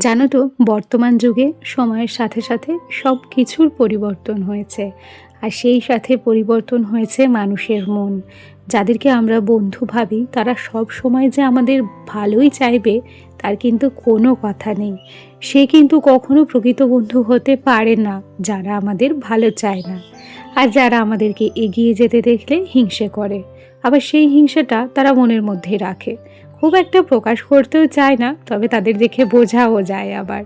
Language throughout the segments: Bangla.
জানো তো, বর্তমান যুগে সময়ের সাথে সাথে সব কিছুর পরিবর্তন হয়েছে। আর সেই সাথে পরিবর্তন হয়েছে মানুষের মন। যাদেরকে আমরা বন্ধু ভাবি তারা সব সময় যে আমাদের ভালোই চাইবে তার কিন্তু কোনো কথা নেই। সে কিন্তু কখনো প্রকৃত বন্ধু হতে পারে না যারা আমাদের ভালো চায় না, আর যারা আমাদেরকে এগিয়ে যেতে দেখলে হিংসে করে। আবার সেই হিংসাটা তারা মনের মধ্যেই রাখে, খুব একটা প্রকাশ করতেও চায় না, তবে তাদের দেখে বোঝাও যায় আবার।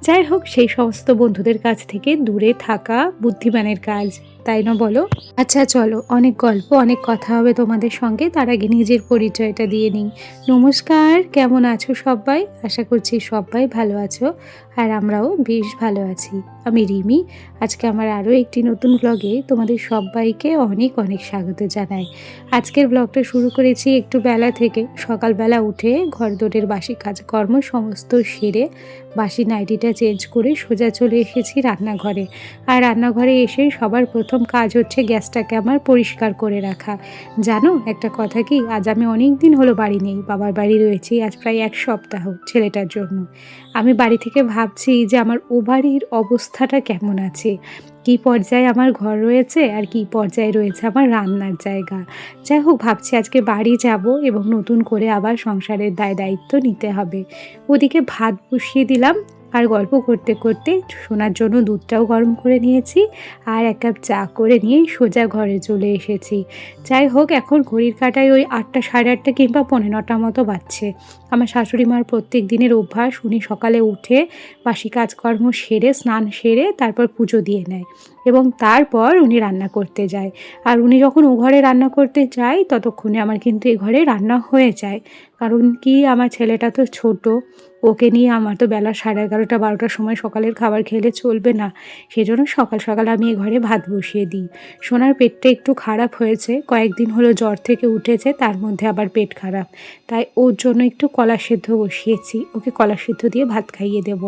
যাই হোক, সেই সমস্ত বন্ধুদের কাছ থেকে দূরে থাকা বুদ্ধিমানের কাজ, তাই না বলো? আচ্ছা চলো, অনেক গল্প অনেক কথা হবে তোমাদের সঙ্গে, তার আগে নিজের পরিচয়টা দিয়ে নিই। নমস্কার, কেমন আছো সবাই? আশা করছি সবাই ভালো আছো, আর আমরাও বেশ ভালো আছি। আমি রিমি। আজকে আমার আরও একটি নতুন ব্লগে তোমাদের সবাইকে অনেক অনেক স্বাগত জানাই। আজকের ব্লগটা শুরু করেছি একটু বেলা থেকে। সকালবেলা উঠে ঘরদোরের বাসি কাজকর্ম সমস্ত সেরে বাসি নাইটিটা চেঞ্জ করে সোজা চলে এসেছি রান্নাঘরে। আর রান্নাঘরে এসে সবার প্রথম কাজ হচ্ছে গ্যাসটাকে আমার পরিষ্কার করে রাখা। জানো একটা কথা কি, আজ আমি অনেক দিন হলো বাড়ি নেই, বাবার বাড়ি রয়েছি আজ প্রায় 1 সপ্তাহ ছেলেটার জন্য। আমি বাড়ি থেকে ভাবছি যে আমার ও বাড়ির অবস্থাটা কেমন আছে, কী পর্যায়ে আমার ঘর রয়েছে আর কী পর্যায়ে রয়েছে আমার রান্নার জায়গা। যাই হোক, ভাবছি আজকে বাড়ি যাব এবং নতুন করে আবার সংসারের দায়িত্ব নিতে হবে। ওদিকে ভাত বসিয়ে দিলাম, আর গল্প করতে করতে শোনার জন্য দুধটাও গরম করে নিয়েছি, আর 1 কাপ চা করে নিয়ে সোজা ঘরে চলে এসেছি। যাই হোক, এখন ঘড়ির কাঁটায় ওই 8টা, সাড়ে 8টা কিংবা 9:45 মতো বাজছে। আমার শাশুড়ি মার প্রত্যেক দিনের অভ্যাস, উনি সকালে উঠে বাসি কাজকর্ম সেরে স্নান সেরে তারপর পুজো দিয়ে নেয় এবং তারপর উনি রান্না করতে যায়। আর উনি যখন ও ঘরে রান্না করতে যায় ততক্ষণে আমার কিন্তু এ ঘরে রান্না হয়ে যায়। কারণ কি, আমার ছেলেটা তো ছোট, ওকে নিয়ে আমার তো বেলা 11:30, 12টার সময় সকালের খাবার খেলে চলবে না। সেজন্য সকাল সকাল আমি এ ঘরে ভাত বসিয়ে দিই। সোনার পেটটা একটু খারাপ হয়েছে, কয়েকদিন হলো জ্বর থেকে উঠেছে, তার মধ্যে আবার পেট খারাপ, তাই ওর জন্য একটু কলা সেদ্ধ বসিয়েছি, ওকে কলা সেদ্ধ দিয়ে ভাত খাইয়ে দেব।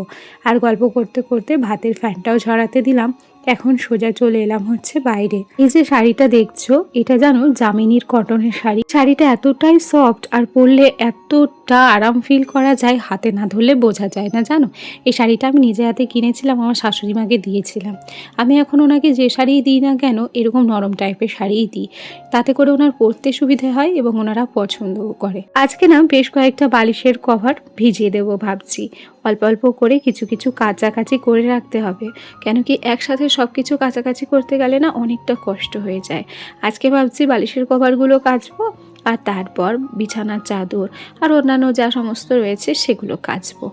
আর গল্প করতে করতে ভাতের ফ্যানটাও ঝরাতে দিলাম। এখন সোজা চলে এলাম হচ্ছে বাইরে। এই যে শাড়িটা দেখছো, এটা জানো জামিনীর কটনের শাড়ি। শাড়িটা এতটাই সফট আর পরলে এতটা আরাম ফিল করা যায়, হাতে না ধরলে বোঝা যায় না জানো। এই শাড়িটা আমি নিজে হাতে কিনেছিলাম, আমার শাশুড়ি মাকে দিয়েছিলাম। আমি এখন ওনাকে যে শাড়িই দিই না কেন এরকম নরম টাইপের শাড়িই দিই, তাতে করে ওনার পরতে সুবিধে হয় এবং ওনারা পছন্দও করে। আজকে না বেশ কয়েকটা বালিশের কভার ভিজিয়ে দেবো ভাবছি। অল্প অল্প করে কিছু কিছু কাচাকাচি করে রাখতে হবে, কেন কি একসাথে সব কিছু কাচাকাচি করতে গেলে না অনেকটা কষ্ট হয়ে যায়। আজকে ভাবছি বালিশের কভারগুলো কাচবো, আর তারপর বিছানার চাদর আর অন্যান্য যা সমস্ত রয়েছে সেগুলো কাচবো।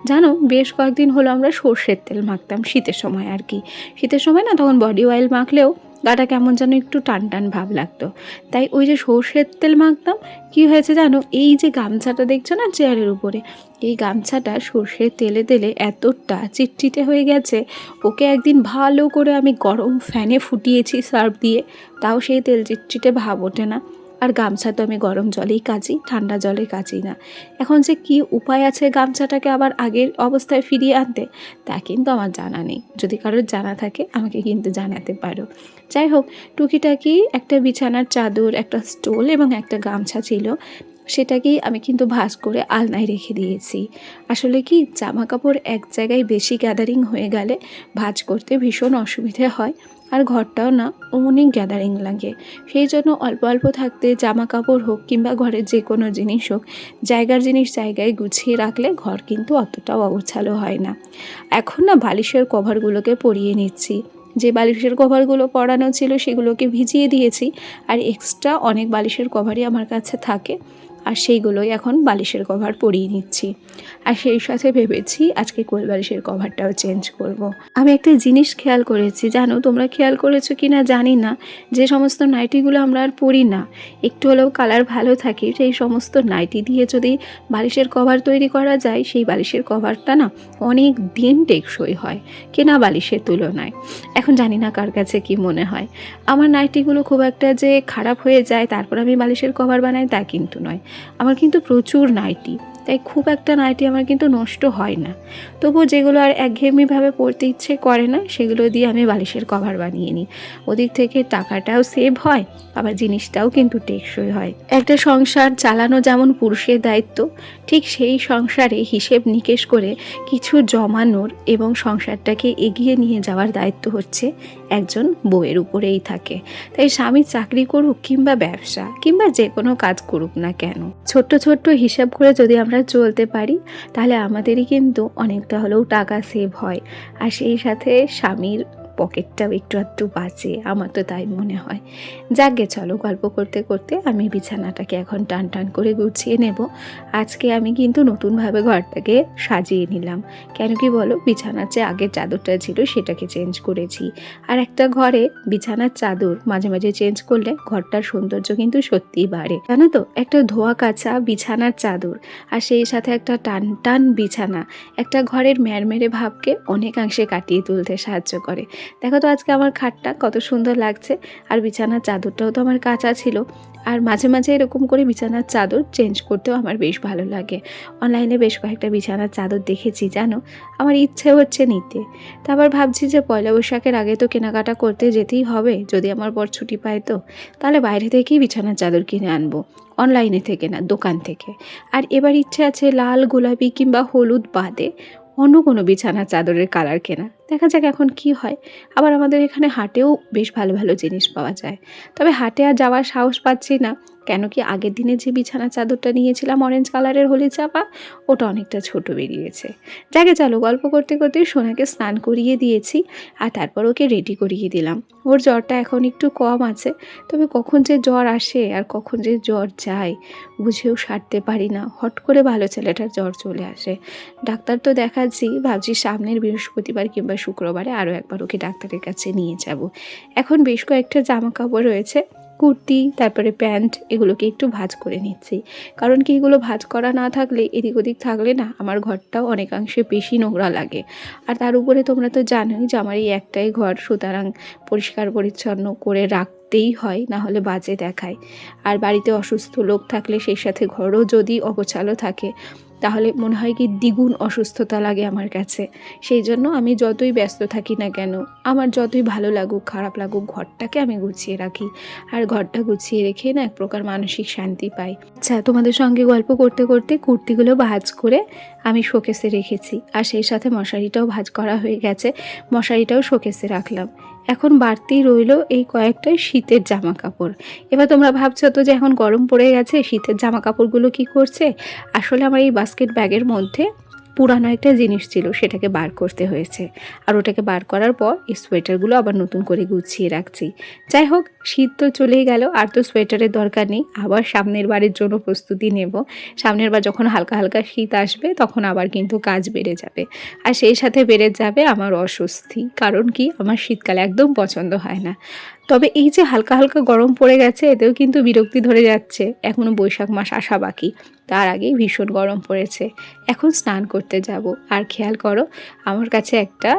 জানো, বেশ কয়েকদিন হলো আমরা সর্ষের তেল মাখতাম, শীতের সময় আর কি। শীতের সময় না তখন বডি অয়েল মাখলেও গাটা কেমন যেন একটু টান টান ভাব লাগতো, তাই ওই যে সর্ষের তেল মাখতাম। কি হয়েছে জানো, এই যে গামছাটা দেখছো না চেয়ারের উপরে, এই গামছাটা সর্ষের তেলে তেলে এতটা চিটচিটে হয়ে গেছে, ওকে একদিন ভালো করে আমি গরম ফ্যানে ফুটিয়েছি সার্ফ দিয়ে, তাও সেই তেল চিটচিটে ভাব ওঠে না। আর গামছা তো আমি গরম জলেই কাচি, ঠান্ডা জলে কাচি না। এখন যে কি উপায় আছে গামছাটাকে আবার আগের অবস্থায় ফিরিয়ে আনতে, তা কিন্তু আমার জানা নেই। যদি কারোর জানা থাকে আমাকে কিন্তু জানাতে পারো। যাই হোক, টুকিটাকি একটা বিছানার চাদর, একটা স্টোল এবং একটা গামছা ছিল, সেটাকেই আমি কিন্তু ভাঁজ করে আলনায় রেখে দিয়েছি। আসলে কি, জামা কাপড় এক জায়গায় বেশি গ্যাদারিং হয়ে গেলে ভাঁজ করতে ভীষণ অসুবিধে হয়, আর ঘরটাও না অনেক গ্যাদারিং লাগে। সেই জন্য অল্প অল্প থাকতে জামা কাপড় হোক কিংবা ঘরের যে কোনো জিনিস হোক, জায়গার জিনিস জায়গায় গুছিয়ে রাখলে ঘর কিন্তু অতটাও অগোছালো হয় না। এখন না বালিশের কভারগুলোকে পরিয়ে নিচ্ছি। যে বালিশের কভারগুলো পরানো ছিল সেগুলোকে ভিজিয়ে দিয়েছি, আর এক্সট্রা অনেক বালিশের কভারই আমার কাছে থাকে, আর সেইগুলোই এখন বালিশের কভার পরিয়ে নিচ্ছি। আর সেই সাথে ভেবেছি আজকে কোল বালিশের কভারটাও চেঞ্জ করব। আমি একটা জিনিস খেয়াল করেছি, জানো তোমরা খেয়াল করেছো কি না জানি না, যে সমস্ত নাইটিগুলো আমরা আর পরি না, একটু হলেও কালার ভালো থাকে, সেই সমস্ত নাইটি দিয়ে যদি বালিশের কভার তৈরি করা যায়, সেই বালিশের কভারটা না অনেক দিন টেকসই হয় কেনা বালিশের তুলনায়। এখন জানি না কার কাছে কি মনে হয়। আমার নাইটিগুলো খুব একটা যে খারাপ হয়ে যায় তারপর আমি বালিশের কভার বানাই তা কিন্তু নয়। আমার কিন্তু প্রচুর নাইটি, তাই খুব একটা নাইটি আমার কিন্তু নষ্ট হয় না। তবু যেগুলো আর একঘেয়েমিভাবে পরতে ইচ্ছে করে না সেগুলো দিয়ে আমি বালিশের কভার বানিয়ে নিই। ওদিক থেকে টাকাটাও সেভ হয়, আবার জিনিসটাও কিন্তু টেকসই হয়। একটা সংসার চালানো যেমন পুরুষের দায়িত্ব, ঠিক সেই সংসারে হিসেব নিকেশ করে কিছু জমানোর এবং সংসারটাকে এগিয়ে নিয়ে যাওয়ার দায়িত্ব হচ্ছে একজন বউয়ের উপরেই থাকে। তাই স্বামী চাকরি করুক কিংবা ব্যবসা কিংবা যে কোনো কাজ করুক না কেন, ছোট্ট ছোট্ট হিসাব করে যদি আমরা চলতে পারি তাহলে আমাদেরই কিন্তু অনেকটা হলেও টাকা সেভ হয়, আর সেই সাথে স্বামীর পকেটটাও একটু আধটু বাঁচে, আমার তো তাই মনে হয়। যাকগে, চলো গল্প করতে করতে আমি বিছানাটাকে এখন টান টান করে গুছিয়ে নেব। আজকে আমি কিন্তু নতুনভাবে ঘরটাকে সাজিয়ে নিলাম। কেন কি বলো, বিছানার যে আগের চাদরটা ছিল সেটাকে চেঞ্জ করেছি। আর একটা ঘরে বিছানার চাদর মাঝে মাঝে চেঞ্জ করলে ঘরটার সৌন্দর্য কিন্তু সত্যিই বাড়ে, জানো তো। একটা ধোয়া কাচা বিছানার চাদর আর সেই সাথে একটা টান টান বিছানা একটা ঘরের ম্যারমেরে ভাবকে অনেকাংশে কাটিয়ে তুলতে সাহায্য করে। দেখো তো আজকে আমার খাটটা কত সুন্দর লাগছে, আর বিছানার চাদরটাও তো আমার কাঁচা ছিল। আর মাঝে মাঝে এরকম করে বিছানার চাদর চেঞ্জ করতেও আমার বেশ ভালো লাগে। অনলাইনে বেশ কয়েকটা বিছানার চাদর দেখেছি, জানো, আমার ইচ্ছে হচ্ছে নিতে। তারপর ভাবছি যে পয়লা বৈশাখের আগে তো কেনাকাটা করতে যেতেই হবে, যদি আমার বর ছুটি পায় তো তাহলে বাইরে থেকেই বিছানার চাদর কিনে আনবো, অনলাইনে থেকে না, দোকান থেকে। আর এবার ইচ্ছে আছে লাল, গোলাপি কিংবা হলুদ বাদে অন্য কোনো বিছানার চাদরের কালার কেনা। দেখা যাক এখন কি হয়। আবার আমাদের এখানে হাটেও বেশ ভালো ভালো জিনিস পাওয়া যায়, তবে হাটে আর যাওয়ার সাহস পাচ্ছি না। কেন কি আগের দিনে যে বিছানার চাদরটা নিয়েছিলাম অরেঞ্জ কালারের হলি চাপা, ওটা অনেকটা ছোট বেরিয়েছে। যাকে, চলো গল্প করতে করতে সোনাকে স্নান করিয়ে দিয়েছি, আর তারপর ওকে রেডি করিয়ে দিলাম। ওর জ্বরটা এখন একটু কম আছে, তবে কখন যে জ্বর আসে আর কখন যে জ্বর যায় বুঝেও সারতে পারি না। হট করে ভালো ছেলেটার জ্বর চলে আসে। ডাক্তার তো দেখাচ্ছি, ভাবছি সামনের বৃহস্পতিবার কিংবা শুক্রবারে আরও একবার ওকে ডাক্তারের কাছে নিয়ে যাব। এখন বেশ কয়েকটা জামা কাপড় রয়েছে, কুর্তি, তারপরে প্যান্ট, এগুলোকে একটু ভাঁজ করে নিচ্ছি। কারণ কি, এগুলো ভাঁজ করা না থাকলে, এদিক ওদিক থাকলে না আমার ঘরটাও অনেকাংশে বেশি নোংরা লাগে। আর তার উপরে তোমরা তো জানোই যে আমার এই একটাই ঘর, সুতরাং পরিষ্কার পরিচ্ছন্ন করে রাখতেই হয়, না হলে বাজে দেখায়। আর বাড়িতে অসুস্থ লোক থাকলে সেই সাথে ঘরও যদি অগোছালো থাকে তাহলে মনে হয় কি দ্বিগুণ অসুস্থতা লাগে আমার কাছে। সেই জন্য আমি যতই ব্যস্ত থাকি না কেন, আমার যতই ভালো লাগুক খারাপ লাগুক, ঘরটাকে আমি গুছিয়ে রাখি। আর ঘরটা গুছিয়ে রেখে না এক প্রকার মানসিক শান্তি পাই। আচ্ছা, তোমাদের সঙ্গে গল্প করতে করতে কুর্তিগুলো ভাঁজ করে আমি শোকেসে রেখেছি, আর সেই সাথে মশারিটাও ভাঁজ করা হয়ে গেছে, মশারিটাও শোকেসে রাখলাম। এখন বাড়তেই রইল এই কয়েকটা শীতের জামা কাপড়। এবার তোমরা ভাবছো তো যে এখন গরম পড়ে গেছে, শীতের জামা কাপড়গুলো কি করছে। আসলে আমার এই বাস্কেট ব্যাগের মধ্যে পুরানো একটা জিনিস ছিল, সেটাকে বার করতে হয়েছে। আর ওটাকে বার করার পর এই সোয়েটারগুলো আবার নতুন করে গুছিয়ে রাখছি। যাই হোক, শীত তো চলেই গেল, আর তো সোয়েটারের দরকার নেই। আবার সামনের বারের জন্য প্রস্তুতি নেব। সামনের বার যখন হালকা হালকা শীত আসবে তখন আবার কিন্তু কাজ বেড়ে যাবে, আর সেই সাথে বেড়ে যাবে আমার অস্বস্তি। কারণ কি, আমার শীতকাল একদম পছন্দ হয় না। তবে এই যে হালকা হালকা গরম পড়ে গেছে, এতেও কিন্তু বিরক্তি ধরে যাচ্ছে। এখনও বৈশাখ মাস আসা বাকি, তার আগেই ভীষণ গরম পড়েছে। এখন স্নান করতে যাব। আর খেয়াল করো, আমার কাছে একটা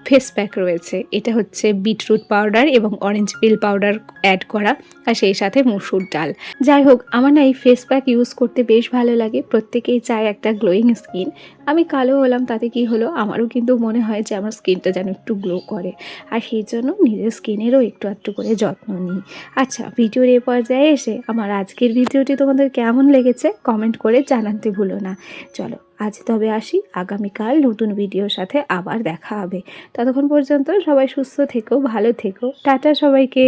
ফেস প্যাক রয়েছে। এটা হচ্ছে বিটরুট পাউডার এবং অরেঞ্জ পিল পাউডার অ্যাড করা, আর সেই সাথে মসুর ডাল। যাই হোক, আমার না এই ফেস প্যাক ইউজ করতে বেশ ভালো লাগে। প্রত্যেকেই চায় একটা গ্লোয়িং স্কিন। আমি কালো হলাম তাতে কি হলো, আমারও কিন্তু মনে হয় যে আমার স্কিনটা যেন একটু গ্লো করে, আর সেই জন্য নিজের স্কিনেরও একটু একটু করে যত্ন নিই। আচ্ছা, ভিডিওর এ পর্যায়ে এসে আমার আজকের ভিডিওটি তোমাদের কেমন লেগেছে কমেন্ট করে জানাতে ভুলো না। চলো আজ তবে আসি, আগামীকাল নতুন ভিডিওর সাথে আবার দেখা হবে। ততক্ষণ পর্যন্ত সবাই সুস্থ থেকো, ভালো থেকো, টাটা সবাইকে।